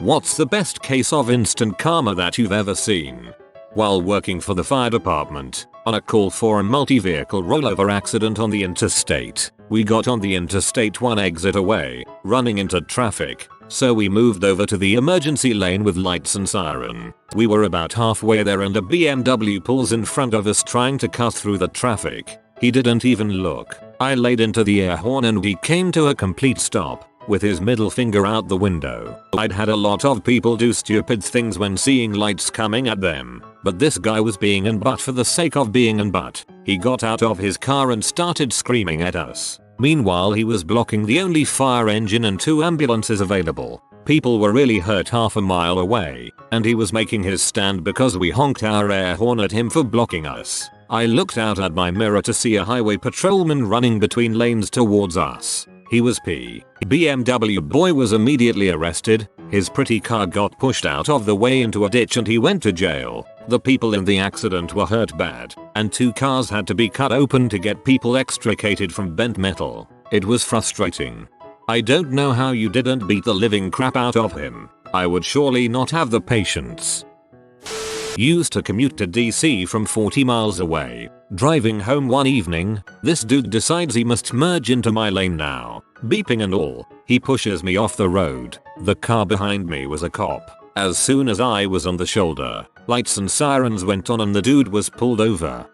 What's the best case of instant karma that you've ever seen? While working for the fire department, on a call for a multi-vehicle rollover accident on the interstate, we got on the interstate one exit away, running into traffic, so we moved over to the emergency lane with lights and siren. We were about halfway there and a BMW pulls in front of us trying to cut through the traffic. He didn't even look. I laid into the air horn and he came to a complete stop, with his middle finger out the window. I'd had a lot of people do stupid things when seeing lights coming at them, but this guy was being an butt for the sake of being an butt. He got out of his car and started screaming at us. Meanwhile he was blocking the only fire engine and 2 ambulances available. People were really hurt half a mile away, and he was making his stand because we honked our air horn at him for blocking us. I looked out at my mirror to see a highway patrolman running between lanes towards us. He was BMW boy was immediately arrested, his pretty car got pushed out of the way into a ditch and he went to jail. The people in the accident were hurt bad, and 2 cars had to be cut open to get people extricated from bent metal. It was frustrating. I don't know how you didn't beat the living crap out of him. I would surely not have the patience. Used to commute to DC from 40 miles away. Driving home one evening, this dude decides he must merge into my lane now. Beeping and all, he pushes me off the road. The car behind me was a cop. As soon as I was on the shoulder, lights and sirens went on and the dude was pulled over.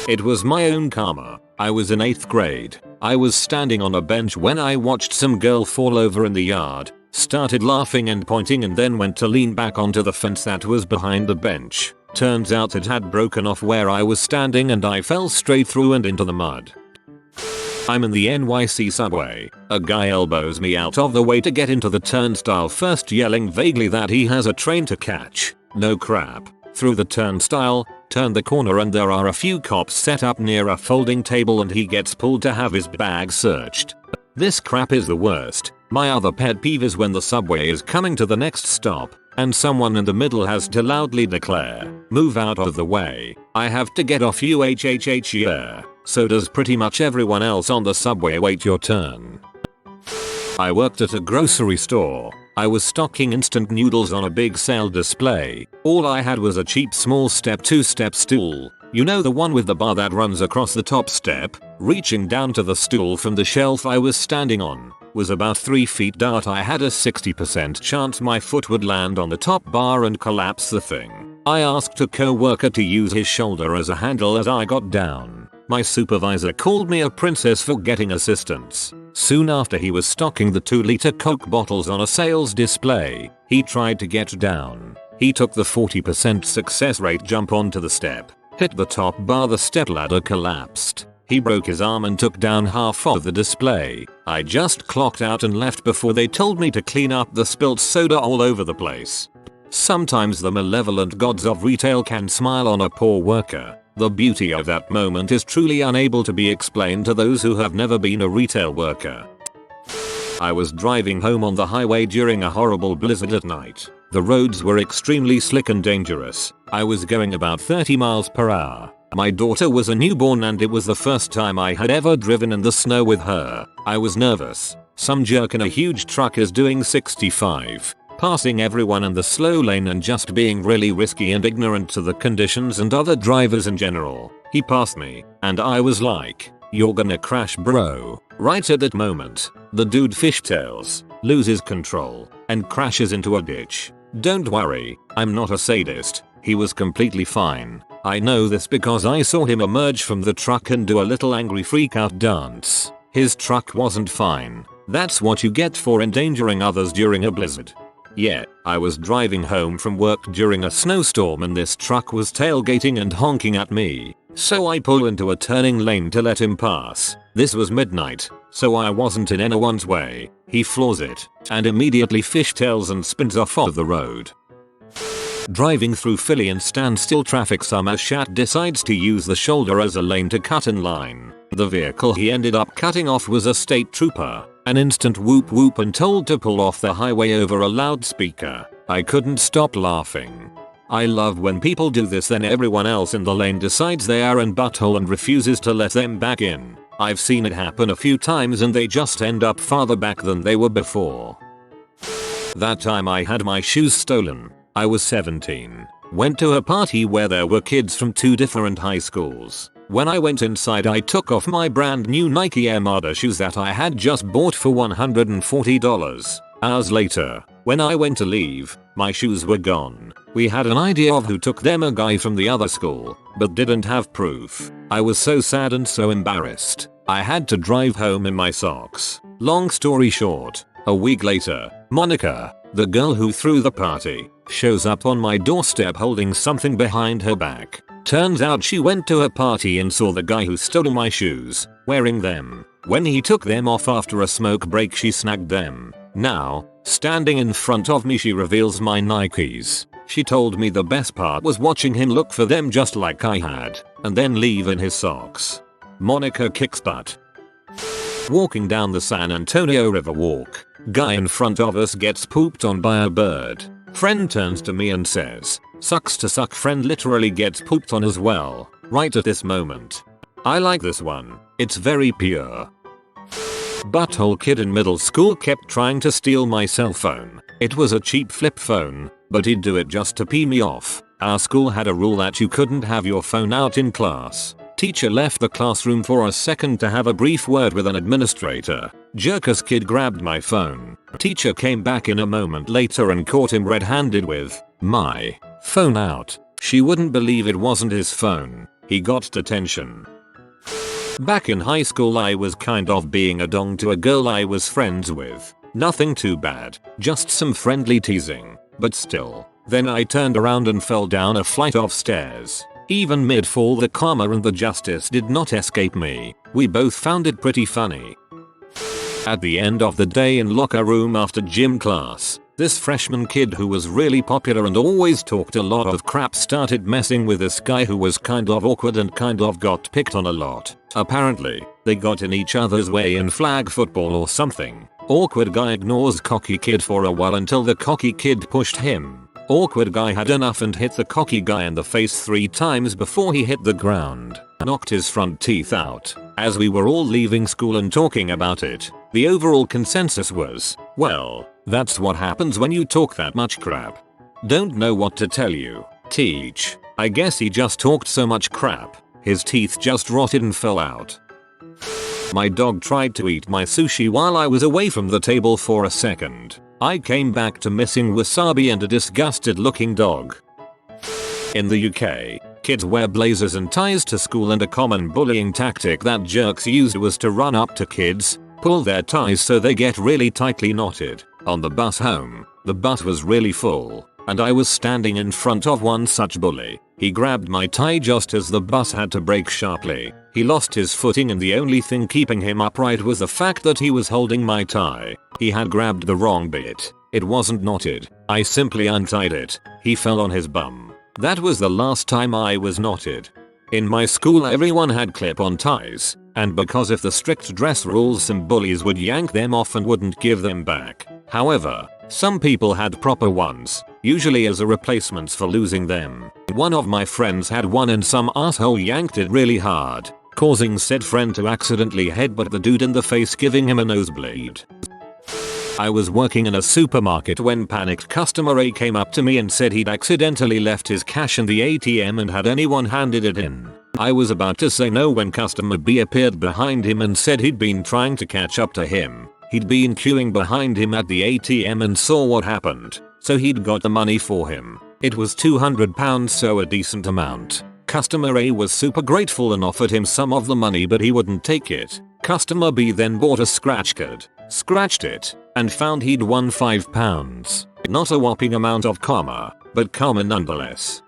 It was my own karma. I was in 8th grade. I was standing on a bench when I watched some girl fall over in the yard, started laughing and pointing and then went to lean back onto the fence that was behind the bench. Turns out it had broken off where I was standing and I fell straight through and into the mud. I'm in the NYC subway. A guy elbows me out of the way to get into the turnstile, first yelling vaguely that he has a train to catch. No crap. Through the turnstile, turn the corner and there are a few cops set up near a folding table and he gets pulled to have his bag searched. This crap is the worst. My other pet peeve is when the subway is coming to the next stop, and someone in the middle has to loudly declare, "Move out of the way. I have to get off you yeah." So does pretty much everyone else on the subway. Wait your turn. I worked at a grocery store. I was stocking instant noodles on a big sale display. All I had was a cheap small step 2-step stool. You know, the one with the bar that runs across the top step. Reaching down to the stool from the shelf I was standing on was about 3 feet out. I had a 60% chance my foot would land on the top bar and collapse the thing. I asked a co-worker to use his shoulder as a handle as I got down. My supervisor called me a princess for getting assistance. Soon after, he was stocking the 2-liter Coke bottles on a sales display. He tried to get down. He took the 40% success rate jump onto the step, hit the top bar, the stepladder collapsed. He broke his arm and took down half of the display. I just clocked out and left before they told me to clean up the spilt soda all over the place. Sometimes the malevolent gods of retail can smile on a poor worker. The beauty of that moment is truly unable to be explained to those who have never been a retail worker. I was driving home on the highway during a horrible blizzard at night. The roads were extremely slick and dangerous. I was going about 30 miles per hour. My daughter was a newborn and it was the first time I had ever driven in the snow with her. I was nervous. Some jerk in a huge truck is doing 65. Passing everyone in the slow lane and just being really risky and ignorant to the conditions and other drivers in general. He passed me, and I was like, "You're gonna crash, bro." Right at that moment, the dude fishtails, loses control, and crashes into a ditch. Don't worry, I'm not a sadist. He was completely fine. I know this because I saw him emerge from the truck and do a little angry freakout dance. His truck wasn't fine. That's what you get for endangering others during a blizzard. Yeah, I was driving home from work during a snowstorm and this truck was tailgating and honking at me. So I pull into a turning lane to let him pass. This was midnight, so I wasn't in anyone's way. He floors it and immediately fishtails and spins off of the road. Driving through Philly in standstill traffic, some asshat decides to use the shoulder as a lane to cut in line. The vehicle he ended up cutting off was a state trooper. An instant whoop whoop and told to pull off the highway over a loudspeaker. I couldn't stop laughing. I love when people do this, then everyone else in the lane decides they are in butthole and refuses to let them back in. I've seen it happen a few times and they just end up farther back than they were before. That time I had my shoes stolen. I was 17. Went to a party where there were kids from 2 different high schools. When I went inside I took off my brand new Nike Armada shoes that I had just bought for $140. Hours later, when I went to leave, my shoes were gone. We had an idea of who took them, a guy from the other school, but didn't have proof. I was so sad and so embarrassed. I had to drive home in my socks. Long story short, a week later, Monica, the girl who threw the party, shows up on my doorstep holding something behind her back. Turns out she went to a party and saw the guy who stole my shoes, wearing them. When he took them off after a smoke break she snagged them. Now, standing in front of me she reveals my Nikes. She told me the best part was watching him look for them just like I had, and then leave in his socks. Monica kicks butt. Walking down the San Antonio River Walk, guy in front of us gets pooped on by a bird. Friend turns to me and says, "Sucks to suck." Friend literally gets pooped on as well, right at this moment. I like this one. It's very pure. Butthole kid in middle school kept trying to steal my cell phone. It was a cheap flip phone, but he'd do it just to pee me off. Our school had a rule that you couldn't have your phone out in class. Teacher left the classroom for a second to have a brief word with an administrator. Jerkus kid grabbed my phone. Teacher came back in a moment later and caught him red-handed with my phone out. She wouldn't believe it wasn't his phone. He got detention. Back in high school I was kind of being a dong to a girl I was friends with. Nothing too bad, just some friendly teasing, but still. Then I turned around and fell down a flight of stairs. Even mid-fall the karma and the justice did not escape me. We both found it pretty funny. At the end of the day in locker room after gym class, this freshman kid who was really popular and always talked a lot of crap started messing with this guy who was kind of awkward and kind of got picked on a lot. Apparently, they got in each other's way in flag football or something. Awkward guy ignores cocky kid for a while until the cocky kid pushed him. Awkward guy had enough and hit the cocky guy in the face 3 times before he hit the ground. Knocked his front teeth out. As we were all leaving school and talking about it, the overall consensus was, well, that's what happens when you talk that much crap. Don't know what to tell you. Teach. I guess he just talked so much crap, his teeth just rotted and fell out. My dog tried to eat my sushi while I was away from the table for a second. I came back to missing wasabi and a disgusted looking dog. In the UK, kids wear blazers and ties to school, and a common bullying tactic that jerks used was to run up to kids, pull their ties so they get really tightly knotted. On the bus home, the bus was really full, and I was standing in front of one such bully. He grabbed my tie just as the bus had to brake sharply. He lost his footing and the only thing keeping him upright was the fact that he was holding my tie. He had grabbed the wrong bit. It wasn't knotted. I simply untied it. He fell on his bum. That was the last time I was knotted. In my school everyone had clip-on ties, and because of the strict dress rules some bullies would yank them off and wouldn't give them back. However, some people had proper ones, usually as a replacement for losing them. One of my friends had one and some asshole yanked it really hard, causing said friend to accidentally headbutt the dude in the face, giving him a nosebleed. I was working in a supermarket when panicked customer A came up to me and said he'd accidentally left his cash in the ATM and had anyone handed it in. I was about to say no when customer B appeared behind him and said he'd been trying to catch up to him. He'd been queuing behind him at the ATM and saw what happened, so he'd got the money for him. It was £200, so a decent amount. Customer A was super grateful and offered him some of the money, but he wouldn't take it. Customer B then bought a scratch card, scratched it, and found he'd won £5. Not a whopping amount of karma, but karma nonetheless.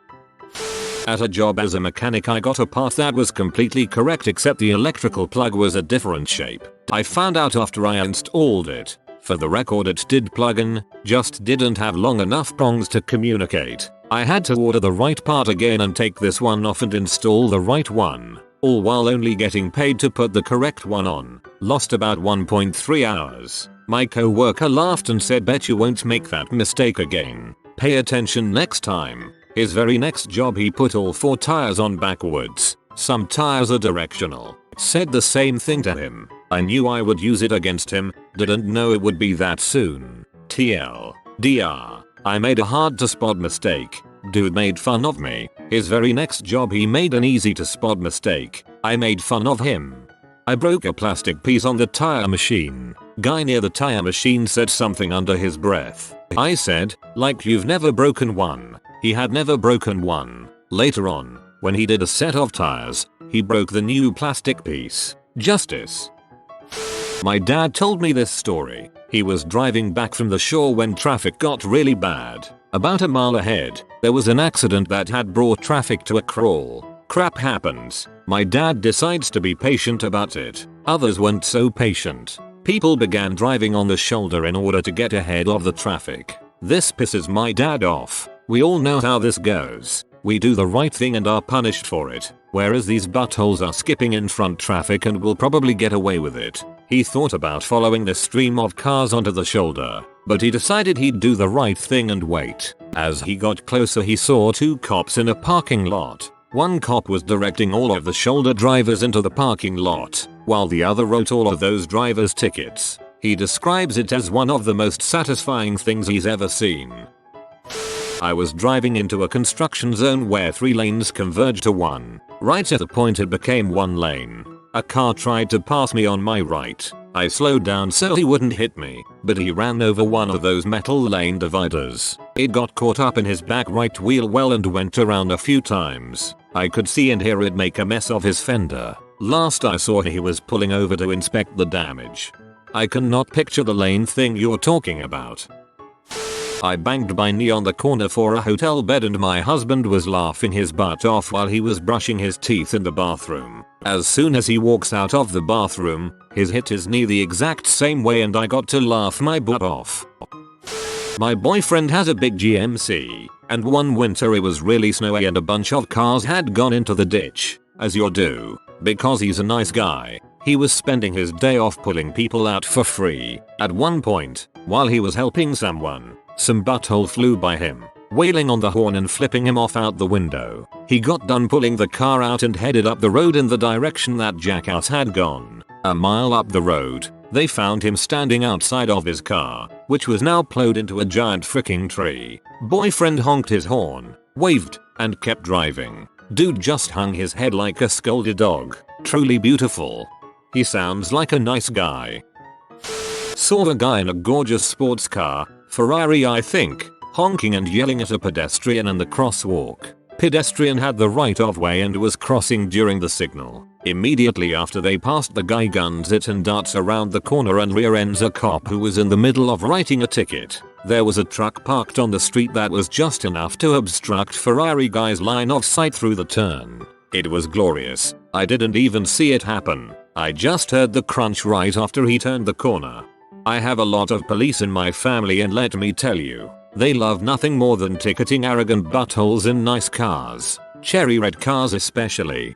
At a job as a mechanic I got a part that was completely correct except the electrical plug was a different shape. I found out after I installed it. For the record, it did plug in, just didn't have long enough prongs to communicate. I had to order the right part again and take this one off and install the right one, all while only getting paid to put the correct one on. Lost about 1.3 hours. My co-worker laughed and said, "Bet you won't make that mistake again. Pay attention next time." His very next job he put all 4 tires on backwards. Some tires are directional. Said the same thing to him. I knew I would use it against him, didn't know it would be that soon. TL. Dr. I made a hard to spot mistake. Dude made fun of me. His very next job he made an easy to spot mistake. I made fun of him. I broke a plastic piece on the tire machine. Guy near the tire machine said something under his breath. I said, like you've never broken one. He had never broken one. Later on, when he did a set of tires, he broke the new plastic piece. Justice. My dad told me this story. He was driving back from the shore when traffic got really bad. About a mile ahead, there was an accident that had brought traffic to a crawl. Crap happens. My dad decides to be patient about it. Others weren't so patient. People began driving on the shoulder in order to get ahead of the traffic. This pisses my dad off. We all know how this goes. We do the right thing and are punished for it, whereas these buttholes are skipping in front traffic and will probably get away with it. He thought about following the stream of cars onto the shoulder, but he decided he'd do the right thing and wait. As he got closer he saw two cops in a parking lot. One cop was directing all of the shoulder drivers into the parking lot, while the other wrote all of those drivers tickets. He describes it as one of the most satisfying things he's ever seen. I was driving into a construction zone where 3 lanes converged to one. Right at the point it became 1 lane. A car tried to pass me on my right. I slowed down so he wouldn't hit me, but he ran over one of those metal lane dividers. It got caught up in his back right wheel well and went around a few times. I could see and hear it make a mess of his fender. Last I saw he was pulling over to inspect the damage. I cannot picture the lane thing you're talking about. I banged my knee on the corner for a hotel bed and my husband was laughing his butt off while he was brushing his teeth in the bathroom. As soon as he walks out of the bathroom, he's hit his knee the exact same way and I got to laugh my butt off. My boyfriend has a big GMC, and one winter it was really snowy and a bunch of cars had gone into the ditch, as you do. Because he's a nice guy, he was spending his day off pulling people out for free. At one point, while he was helping someone, some butthole flew by him, wailing on the horn and flipping him off out the window. He got done pulling the car out and headed up the road in the direction that jackass had gone. A mile up the road, they found him standing outside of his car, which was now plowed into a giant freaking tree. Boyfriend honked his horn, waved, and kept driving. Dude just hung his head like a scolded dog. Truly beautiful. He sounds like a nice guy. Saw a guy in a gorgeous sports car, Ferrari I think, honking and yelling at a pedestrian in the crosswalk. Pedestrian had the right of way and was crossing during the signal. Immediately after they passed, the guy guns it and darts around the corner and rear ends a cop who was in the middle of writing a ticket. There was a truck parked on the street that was just enough to obstruct Ferrari guy's line of sight through the turn. It was glorious. I didn't even see it happen. I just heard the crunch right after he turned the corner. I have a lot of police in my family and let me tell you, they love nothing more than ticketing arrogant buttholes in nice cars. Cherry red cars especially.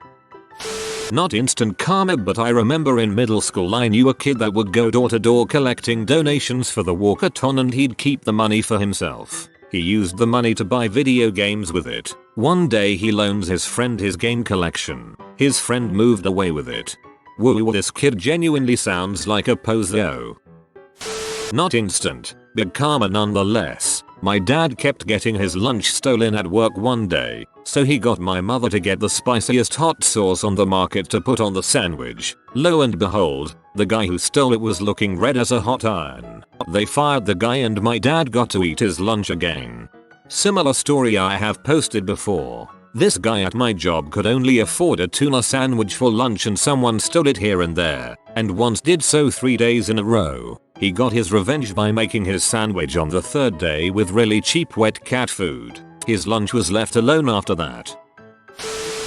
Not instant karma, but I remember in middle school I knew a kid that would go door to door collecting donations for the walkathon and he'd keep the money for himself. He used the money to buy video games with it. One day he loans his friend his game collection. His friend moved away with it. Woo, this kid genuinely sounds like a poser. Not instant, but karma nonetheless. My dad kept getting his lunch stolen at work one day, so he got my mother to get the spiciest hot sauce on the market to put on the sandwich. Lo and behold, the guy who stole it was looking red as a hot iron. They fired the guy and my dad got to eat his lunch again. Similar story I have posted before. This guy at my job could only afford a tuna sandwich for lunch and someone stole it here and there, and once did so 3 days in a row. He got his revenge by making his sandwich on the 3rd day with really cheap wet cat food. His lunch was left alone after that.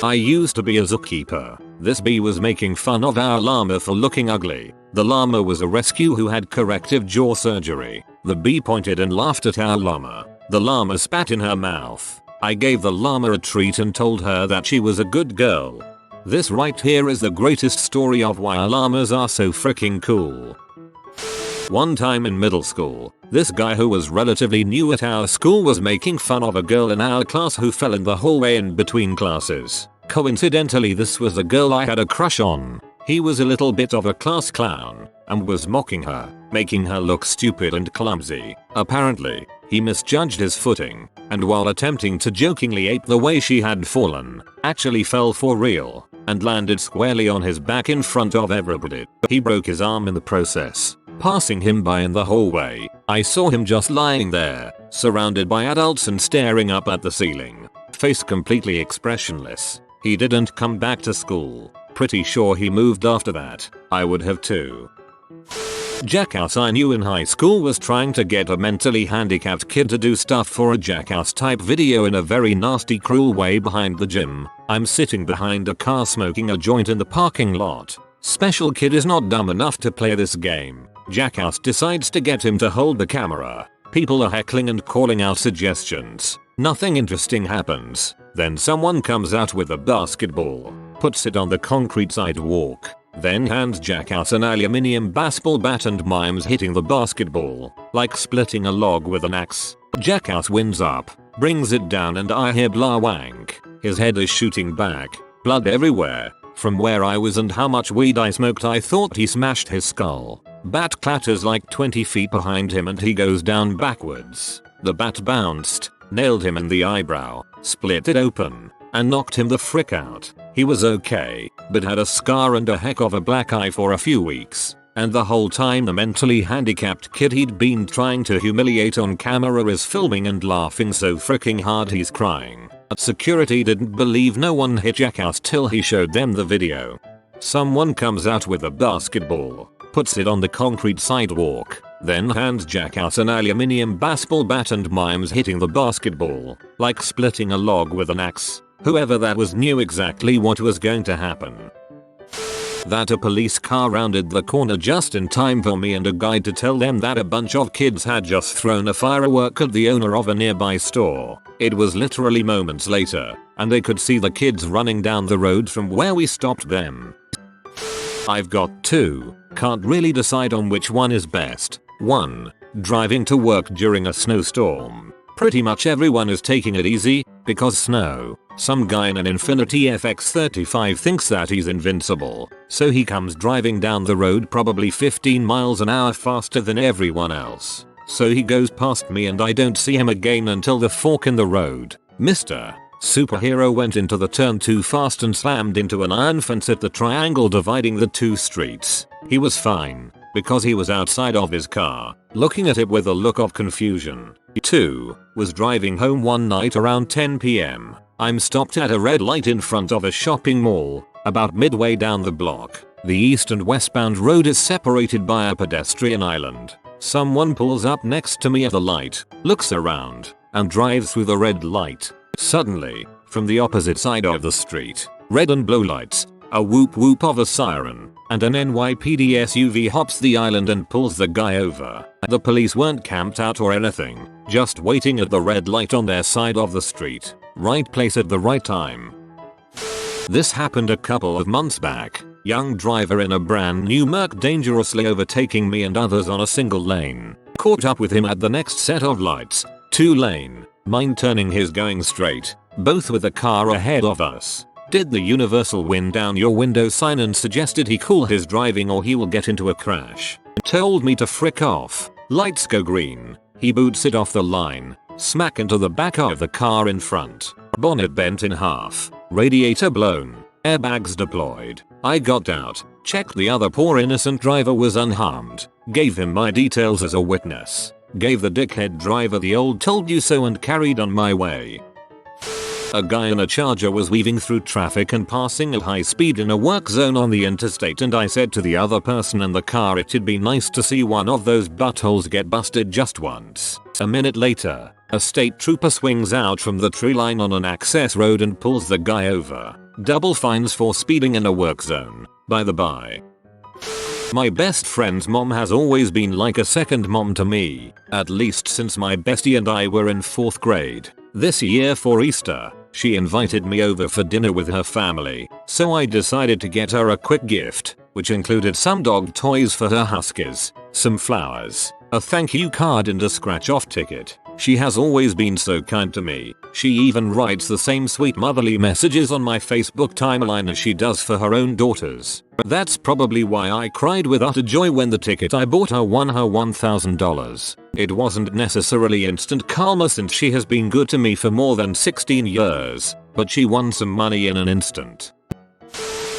I used to be a zookeeper. This bee was making fun of our llama for looking ugly. The llama was a rescue who had corrective jaw surgery. The bee pointed and laughed at our llama. The llama spat in her mouth. I gave the llama a treat and told her that she was a good girl. This right here is the greatest story of why llamas are so freaking cool. One time in middle school, this guy who was relatively new at our school was making fun of a girl in our class who fell in the hallway in between classes. Coincidentally, this was the girl I had a crush on. He was a little bit of a class clown and was mocking her, making her look stupid and clumsy. Apparently, He misjudged his footing, and while attempting to jokingly ape the way she had fallen, actually fell for real, and landed squarely on his back in front of everybody. He broke his arm in the process, passing him by in the hallway. I saw him just lying there, surrounded by adults and staring up at the ceiling, face completely expressionless. He didn't come back to school. Pretty sure he moved after that. I would have too. Jackass I knew in high school was trying to get a mentally handicapped kid to do stuff for a Jackass type video in a very nasty cruel way behind the gym. I'm sitting behind a car smoking a joint in the parking lot. Special kid is not dumb enough to play this game. Jackass decides to get him to hold the camera. People are heckling and calling out suggestions. Nothing interesting happens. Then someone comes out with a basketball, puts it on the concrete sidewalk, then hands Jackass an aluminium baseball bat and mimes hitting the basketball, like splitting a log with an axe. Jackass winds up, brings it down and I hear blah wank. His head is shooting back, blood everywhere. From where I was and how much weed I smoked I thought he smashed his skull. Bat clatters like 20 feet behind him and he goes down backwards. The bat bounced, nailed him in the eyebrow, split it open, and knocked him the frick out. He was okay, but had a scar and a heck of a black eye for a few weeks. And the whole time the mentally handicapped kid he'd been trying to humiliate on camera is filming and laughing so fricking hard he's crying. Security didn't believe no one hit Jackass till he showed them the video. Someone comes out with a basketball, puts it on the concrete sidewalk, then hands Jackass an aluminium baseball bat and mimes hitting the basketball, like splitting a log with an axe. Whoever that was knew exactly what was going to happen. That a police car rounded the corner just in time for me and a guide to tell them that a bunch of kids had just thrown a firework at the owner of a nearby store. It was literally moments later, and they could see the kids running down the road from where we stopped them. I've got two. Can't really decide on which one is best. 1. Driving to work during a snowstorm. Pretty much everyone is taking it easy, because snow. Some guy in an Infiniti FX35 thinks that he's invincible, so he comes driving down the road probably 15 miles an hour faster than everyone else. So he goes past me and I don't see him again until the fork in the road. Mr. Superhero went into the turn too fast and slammed into an iron fence at the triangle dividing the two streets. He was fine, because he was outside of his car, looking at it with a look of confusion. 2. Was driving home one night around 10 PM. I'm stopped at a red light in front of a shopping mall, about midway down the block. The east and westbound road is separated by a pedestrian island. Someone pulls up next to me at the light, looks around, and drives through the red light. Suddenly, from the opposite side of the street, red and blue lights, a whoop whoop of a siren, and an NYPD SUV hops the island and pulls the guy over. The police weren't camped out or anything, just waiting at the red light on their side of the street. Right place at the right time. This happened a couple of months back. Young driver in a brand new Merc dangerously overtaking me and others on a single lane. Caught up with him at the next set of lights. 2-lane. Mine turning his going straight. Both with a car ahead of us. Did the universal wind down your window sign and suggested he cool his driving or he will get into a crash. Told me to frick off. Lights go green. He boots it off the line. Smack into the back of the car in front. Bonnet bent in half. Radiator blown. Airbags deployed. I got out. Checked the other poor innocent driver was unharmed. Gave him my details as a witness. Gave the dickhead driver the old told you so and carried on my way. A guy in a Charger was weaving through traffic and passing at high speed in a work zone on the interstate and I said to the other person in the car it'd be nice to see one of those buttholes get busted just once. A minute later, a state trooper swings out from the tree line on an access road and pulls the guy over. Double fines for speeding in a work zone, by the by. My best friend's mom has always been like a second mom to me, at least since my bestie and I were in 4th grade. This year for Easter, she invited me over for dinner with her family, so I decided to get her a quick gift, which included some dog toys for her huskies, some flowers, a thank you card and a scratch-off ticket. She has always been so kind to me. She even writes the same sweet motherly messages on my Facebook timeline as she does for her own daughters. That's probably why I cried with utter joy when the ticket I bought her won her $1,000. It wasn't necessarily instant karma since she has been good to me for more than 16 years, but she won some money in an instant.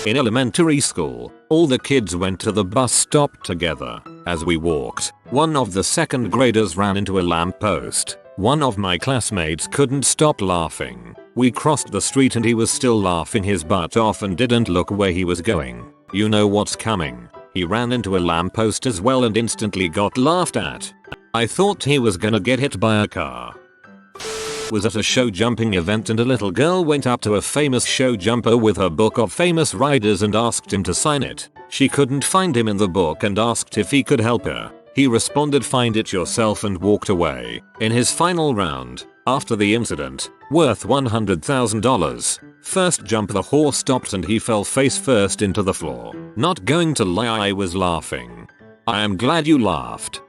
In elementary school, all the kids went to the bus stop together. As we walked, one of the second graders ran into a lamppost. One of my classmates couldn't stop laughing. We crossed the street and he was still laughing his butt off and didn't look where he was going. You know what's coming. He ran into a lamppost as well and instantly got laughed at. I thought he was gonna get hit by a car. Was at a show jumping event and a little girl went up to a famous show jumper with her book of famous riders and asked him to sign it. She couldn't find him in the book and asked if he could help her. He responded, "Find it yourself," and walked away. In his final round, after the incident, worth $100,000, first jump the horse stopped and he fell face first into the floor. Not going to lie, I was laughing. I am glad you laughed.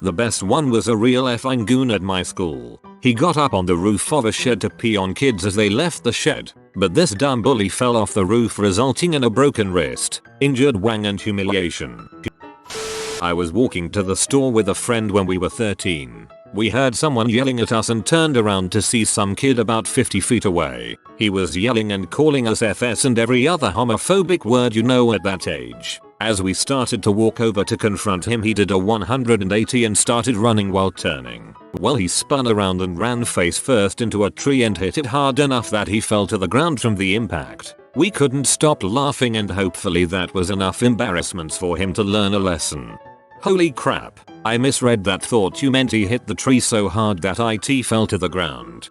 The best one was a real effing goon at my school. He got up on the roof of a shed to pee on kids as they left the shed, but this dumb bully fell off the roof, resulting in a broken wrist, injured wang and humiliation. I was walking to the store with a friend when we were 13. We heard someone yelling at us and turned around to see some kid about 50 feet away. He was yelling and calling us FS and every other homophobic word you know at that age. As we started to walk over to confront him, he did a 180 and started running while turning. Well, he spun around and ran face first into a tree and hit it hard enough that he fell to the ground from the impact. We couldn't stop laughing and hopefully that was enough embarrassments for him to learn a lesson. Holy crap, I misread that. Thought you meant he hit the tree so hard that it fell to the ground.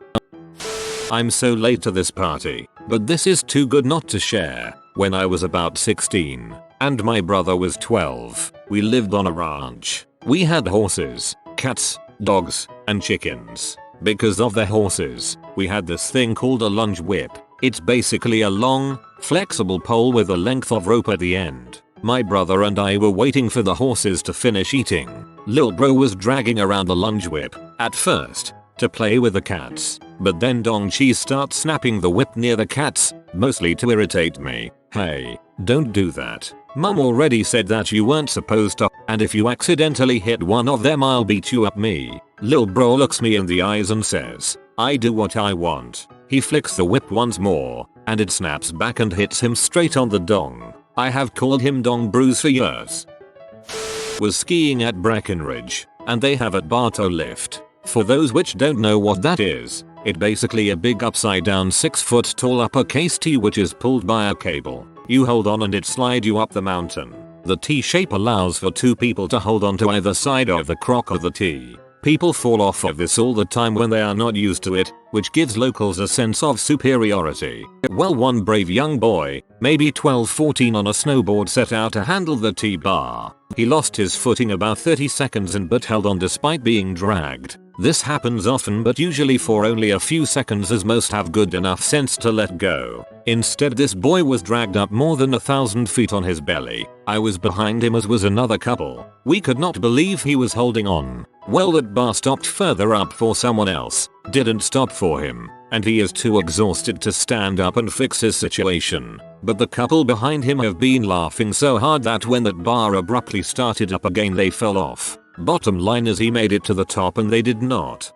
I'm so late to this party, but this is too good not to share. When I was about 16 and my brother was 12, we lived on a ranch. We had horses, cats, dogs, and chickens. Because of the horses, we had this thing called a lunge whip. It's basically a long, flexible pole with a length of rope at the end. My brother and I were waiting for the horses to finish eating. Lil bro was dragging around the lunge whip, at first, to play with the cats, but then Dong Cheese starts snapping the whip near the cats, mostly to irritate me. Hey, don't do that. Mum already said that you weren't supposed to, and if you accidentally hit one of them I'll beat you up. Me. Lil bro looks me in the eyes and says, I do what I want. He flicks the whip once more, and it snaps back and hits him straight on the dong. I have called him Dong Bruce for years. Was skiing at Breckenridge, and they have a Bartow lift. For those which don't know what that is, it's basically a big upside down 6-foot tall uppercase T which is pulled by a cable. You hold on and it slides you up the mountain. The T shape allows for 2 people to hold on to either side of the crock of the T. People fall off of this all the time when they are not used to it, which gives locals a sense of superiority. Well, one brave young boy, maybe 12-14, on a snowboard set out to handle the T-bar. He lost his footing about 30 seconds but held on despite being dragged. This happens often but usually for only a few seconds as most have good enough sense to let go. Instead this boy was dragged up more than 1,000 feet on his belly. I was behind him as was another couple. We could not believe he was holding on. Well, that bar stopped further up for someone else, didn't stop for him, and he is too exhausted to stand up and fix his situation. But the couple behind him have been laughing so hard that when that bar abruptly started up again they fell off. Bottom line is he made it to the top and they did not.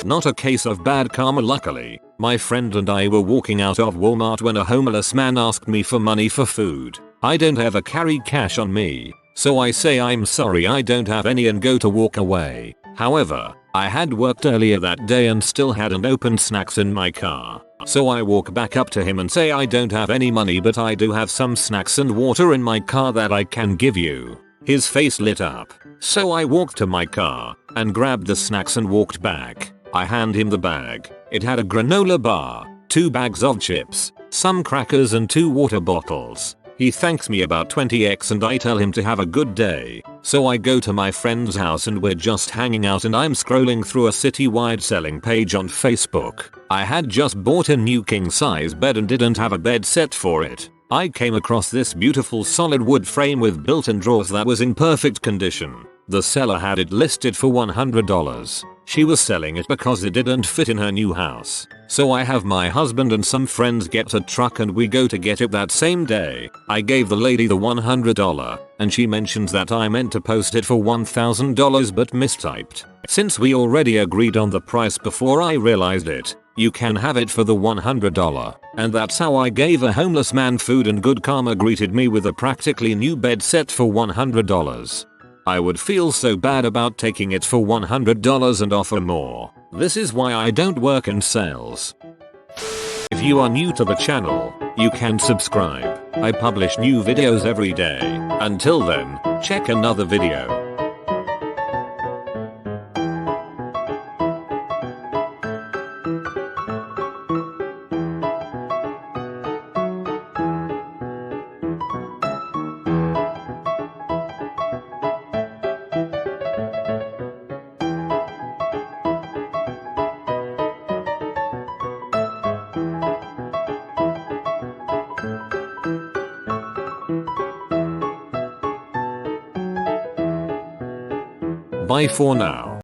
Not a case of bad karma luckily. My friend and I were walking out of Walmart when a homeless man asked me for money for food. I don't ever carry cash on me, so I say I'm sorry I don't have any and go to walk away. However, I had worked earlier that day and still hadn't opened snacks in my car. So I walk back up to him and say I don't have any money but I do have some snacks and water in my car that I can give you. His face lit up. So I walked to my car and grabbed the snacks and walked back. I hand him the bag. It had a granola bar, 2 bags of chips, some crackers and 2 water bottles. He thanks me about 20x and I tell him to have a good day. So I go to my friend's house and we're just hanging out and I'm scrolling through a citywide selling page on Facebook. I had just bought a new king size bed and didn't have a bed set for it. I came across this beautiful solid wood frame with built-in drawers that was in perfect condition. The seller had it listed for $100. She was selling it because it didn't fit in her new house. So I have my husband and some friends get a truck and we go to get it that same day. I gave the lady the $100 and she mentions that I meant to post it for $1,000 but mistyped. Since we already agreed on the price before I realized it, you can have it for the $100. And that's how I gave a homeless man food and good karma greeted me with a practically new bed set for $100. I would feel so bad about taking it for $100 and offer more. This is why I don't work in sales. If you are new to the channel, you can subscribe. I publish new videos every day. Until then, check another video. Bye for now.